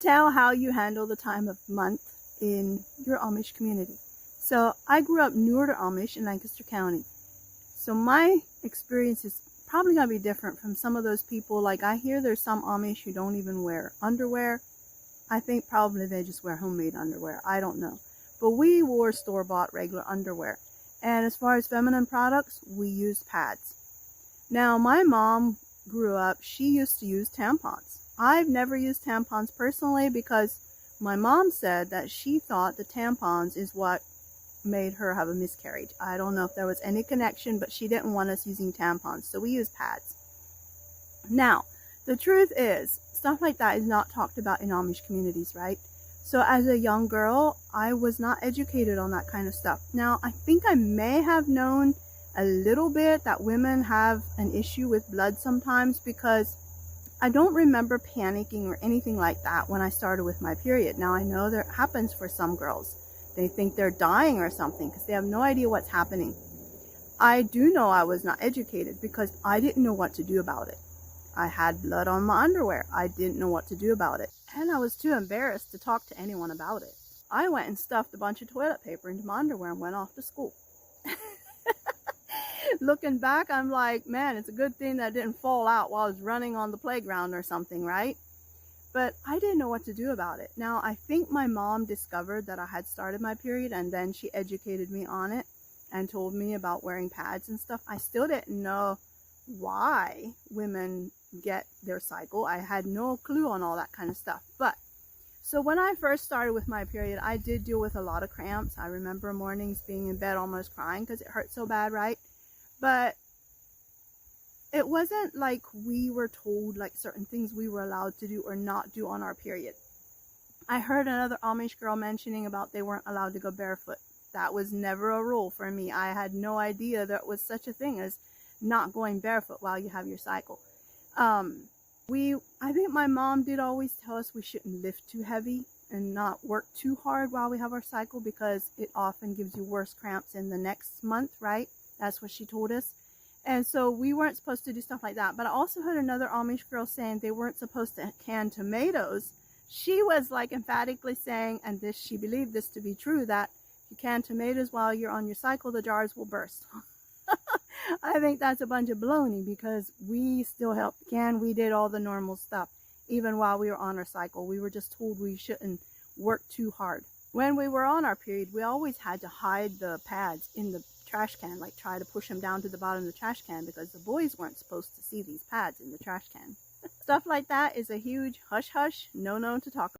tell how you handle the time of month in your Amish community. So I grew up newer to Amish in Lancaster County. So my experience is probably going to be different from some of those people. Like, I hear there's some Amish who don't even wear underwear. I think probably they just wear homemade underwear. I don't know. But we wore store-bought regular underwear. And as far as feminine products, we used pads. Now, my mom grew up, she used to use tampons. I've never used tampons personally because my mom said that she thought the tampons is what made her have a miscarriage. I don't know if there was any connection, but she didn't want us using tampons, so we used pads. Now, the truth is, stuff like that is not talked about in Amish communities, right? So as a young girl, I was not educated on that kind of stuff. Now, I think I may have known a little bit that women have an issue with blood sometimes, because I don't remember panicking or anything like that when I started with my period. Now, I know that happens for some girls. They think they're dying or something because they have no idea what's happening. I do know I was not educated because I didn't know what to do about it. I had blood on my underwear. I didn't know what to do about it. And I was too embarrassed to talk to anyone about it. I went and stuffed a bunch of toilet paper into my underwear and went off to school. Looking back, I'm like, man, it's a good thing that it didn't fall out while I was running on the playground or something, right? But I didn't know what to do about it. Now, I think my mom discovered that I had started my period, and then she educated me on it and told me about wearing pads and stuff. I still didn't know why women get their cycle. I had no clue on all that kind of stuff. But so when I first started with my period, I did deal with a lot of cramps. I remember mornings being in bed almost crying because it hurt so bad, right? But it wasn't like we were told like certain things we were allowed to do or not do on our period. I heard another Amish girl mentioning about they weren't allowed to go barefoot. That was never a rule for me. I had no idea there was such a thing as not going barefoot while you have your cycle. I think my mom did always tell us we shouldn't lift too heavy and not work too hard while we have our cycle because it often gives you worse cramps in the next month, right? That's what she told us. And so we weren't supposed to do stuff like that. But I also heard another Amish girl saying they weren't supposed to can tomatoes. She was like emphatically saying, and this, she believed this to be true, that if you can tomatoes while you're on your cycle, the jars will burst. I think that's a bunch of baloney because we still helped can. We did all the normal stuff. Even while we were on our cycle, we were just told we shouldn't work too hard. When we were on our period, we always had to hide the pads in the trash can, like try to push them down to the bottom of the trash can because the boys weren't supposed to see these pads in the trash can. Stuff like that is a huge hush hush, no to talk about.